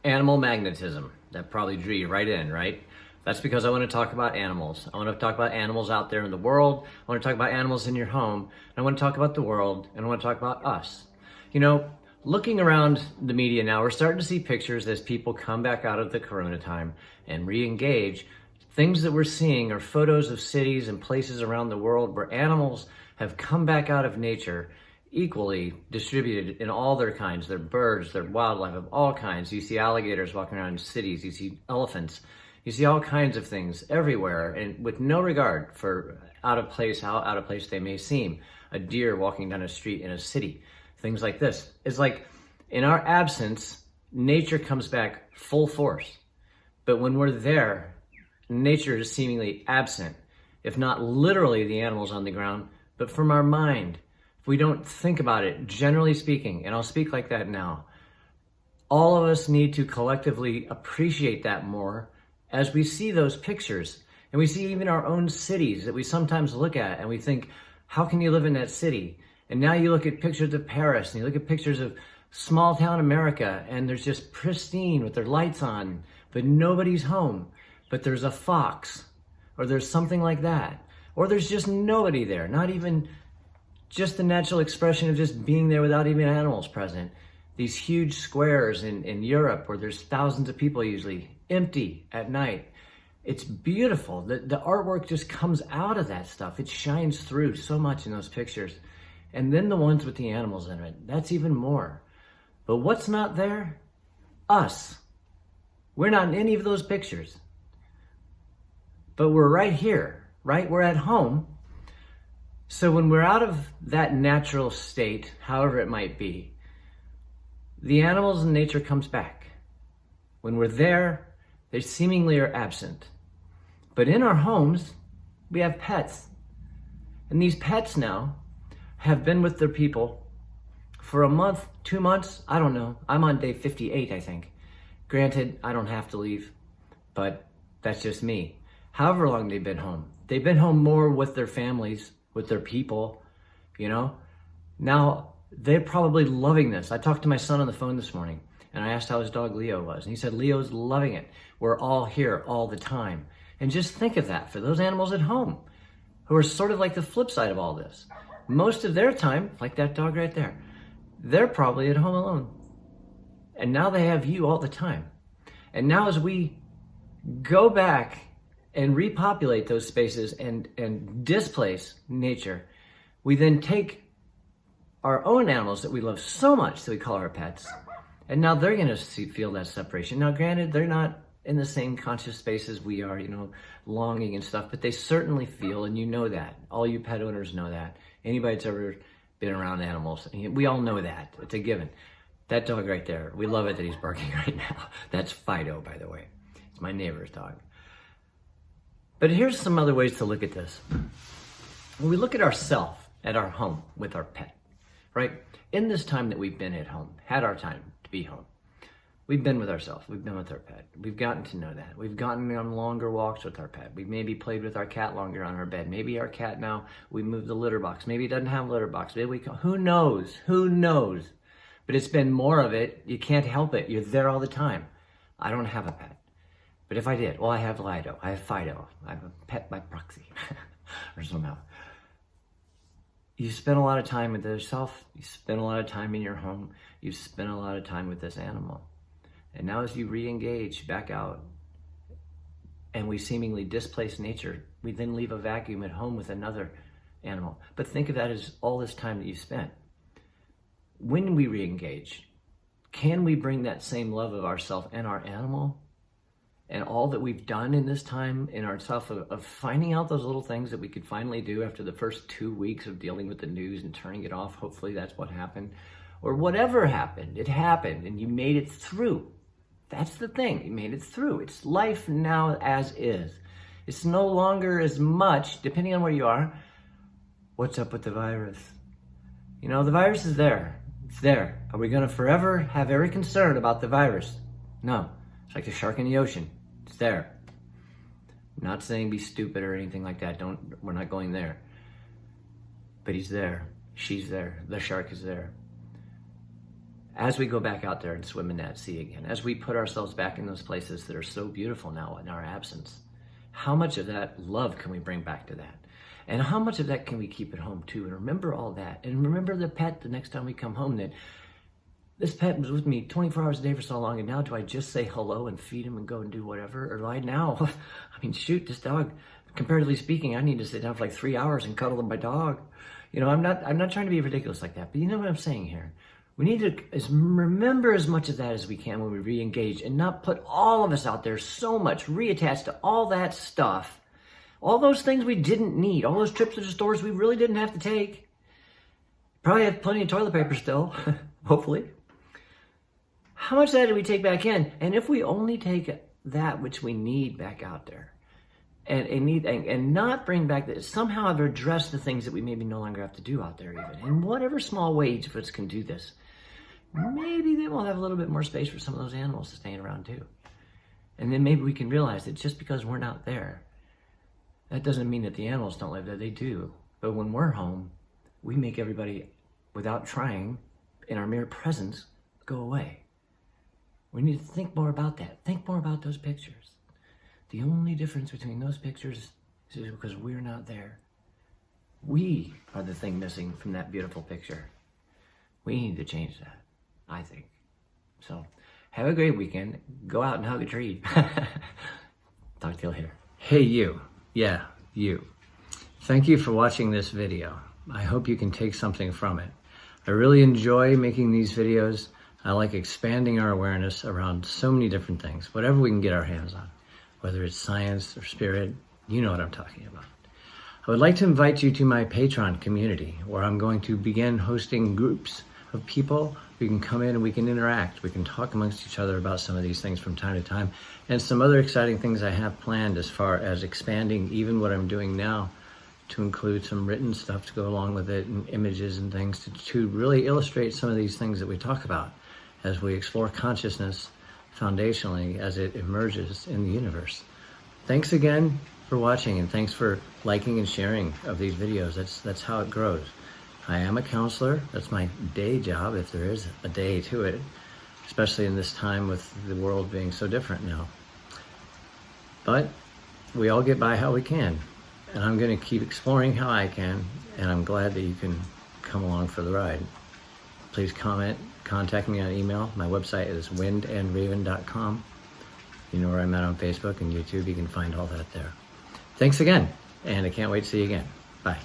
Animal magnetism. That probably drew you right in, right? That's because I want to talk about animals. I want to talk about animals out there in the world. I want to talk about animals in your home. And I want to talk about the world. And I want to talk about us. You know, looking around the media now, we're starting to see pictures as people come back out of the corona time and re-engage. Things that we're seeing are photos of cities and places around the world where animals have come back out of nature, equally distributed in all their kinds. They're birds, they're wildlife of all kinds. You see alligators walking around in cities, you see elephants, you see all kinds of things everywhere, and with no regard for how out of place they may seem. A deer walking down a street in a city, things like this. It's like in our absence, nature comes back full force. But when we're there, nature is seemingly absent, if not literally the animals on the ground, but from our mind. If we don't think about it, generally speaking, and I'll speak like that now, all of us need to collectively appreciate that more as we see those pictures. And we see even our own cities that we sometimes look at and we think, how can you live in that city? And now you look at pictures of Paris and you look at pictures of small town America and there's just pristine with their lights on, but nobody's home. But there's a fox, or there's something like that. Or there's just nobody there, not even just the natural expression of just being there without even animals present. These huge squares in Europe where there's thousands of people usually, empty at night. It's beautiful. The artwork just comes out of that stuff. It shines through so much in those pictures. And then the ones with the animals in it, that's even more. But what's not there? Us. We're not in any of those pictures. But we're right here, right? We're at home. So when we're out of that natural state, however it might be, the animals in nature comes back. When we're there, they seemingly are absent. But in our homes, we have pets. And these pets now have been with their people for a month, 2 months, I don't know. I'm on day 58, I think. Granted, I don't have to leave, but that's just me. However long they've been home. They've been home more with their families, with their people, you know? Now, they're probably loving this. I talked to my son on the phone this morning, and I asked how his dog Leo was, and he said Leo's loving it. We're all here all the time. And just think of that for those animals at home, who are sort of like the flip side of all this. Most of their time, like that dog right there, they're probably at home alone. And now they have you all the time. And now as we go back and repopulate those spaces and displace nature, we then take our own animals that we love so much that we call our pets, and now they're going to feel that separation. Now, granted, they're not in the same conscious space as we are, you know, longing and stuff, but they certainly feel, and you know that. All you pet owners know that. Anybody that's ever been around animals, we all know that. It's a given. That dog right there, we love it that he's barking right now. That's Fido, by the way. It's my neighbor's dog. But here's some other ways to look at this. When we look at ourselves at our home with our pet, right? In this time that we've been at home, had our time to be home, we've been with ourselves, we've been with our pet. We've gotten to know that. We've gotten on longer walks with our pet. We've maybe played with our cat longer on our bed. Maybe our cat now, we moved the litter box. Maybe it doesn't have a litter box. Maybe who knows? Who knows? But it's been more of it. You can't help it. You're there all the time. I don't have a pet. But if I did, well, I have Lido, I have Fido, I have a pet by proxy, or somehow. You spend a lot of time with yourself, you spend a lot of time in your home, you spend a lot of time with this animal. And now as you re-engage back out, and we seemingly displace nature, we then leave a vacuum at home with another animal. But think of that as all this time that you spent. When we re-engage, can we bring that same love of ourself and our animal and all that we've done in this time in ourselves of finding out those little things that we could finally do after the first 2 weeks of dealing with the news and turning it off? Hopefully that's what happened. Or whatever happened, it happened and you made it through. That's the thing, you made it through. It's life now as is. It's no longer as much, depending on where you are, what's up with the virus? You know, the virus is there. It's there. Are we going to forever have every concern about the virus? No. It's like the shark in the ocean. It's there. I'm not saying be stupid or anything like that. We're not going there. But he's there. She's there. The shark is there. as we go back out there and swim in that sea again, as we put ourselves back in those places that are so beautiful now in our absence, how much of that love can we bring back to that? And how much of that can we keep at home too? And remember all that. And remember the pet the next time we come home, that this pet was with me 24 hours a day for so long, and now do I just say hello and feed him and go and do whatever? Or do I now, I mean, shoot, this dog, comparatively speaking, I need to sit down for like 3 hours and cuddle my dog. You know, I'm not trying to be ridiculous like that, but you know what I'm saying here? We need to remember as much of that as we can when we re-engage, and not put all of us out there so much reattached to all that stuff, all those things we didn't need, all those trips to the stores we really didn't have to take. Probably have plenty of toilet paper still, hopefully. How much of that do we take back in? And if we only take that which we need back out there, and not bring back that, somehow have addressed the things that we maybe no longer have to do out there, even in whatever small way each of us can do this, maybe then we'll have a little bit more space for some of those animals to stay around too. And then maybe we can realize that just because we're not there, that doesn't mean that the animals don't live there. They do. But when we're home, we make everybody, without trying, in our mere presence, go away. We need to think more about that. Think more about those pictures. The only difference between those pictures is because we're not there. We are the thing missing from that beautiful picture. We need to change that, I think. So, have a great weekend. Go out and hug a tree. Talk to you later. Hey, you. Yeah, you. Thank you for watching this video. I hope you can take something from it. I really enjoy making these videos. I like expanding our awareness around so many different things, whatever we can get our hands on. Whether it's science or spirit, you know what I'm talking about. I would like to invite you to my Patreon community, where I'm going to begin hosting groups of people. We can come in and we can interact. We can talk amongst each other about some of these things from time to time, and some other exciting things I have planned as far as expanding even what I'm doing now to include some written stuff to go along with it, and images and things to really illustrate some of these things that we talk about as we explore consciousness foundationally as it emerges in the universe. Thanks again for watching, and thanks for liking and sharing of these videos. That's how it grows. I am a counselor. That's my day job, if there is a day to it, especially in this time with the world being so different now. But we all get by how we can, and I'm going to keep exploring how I can, and I'm glad that you can come along for the ride. Please contact me on email. My website is windandraven.com. You know where I'm at on Facebook and YouTube. You can find all that there. Thanks again, and I can't wait to see you again. Bye.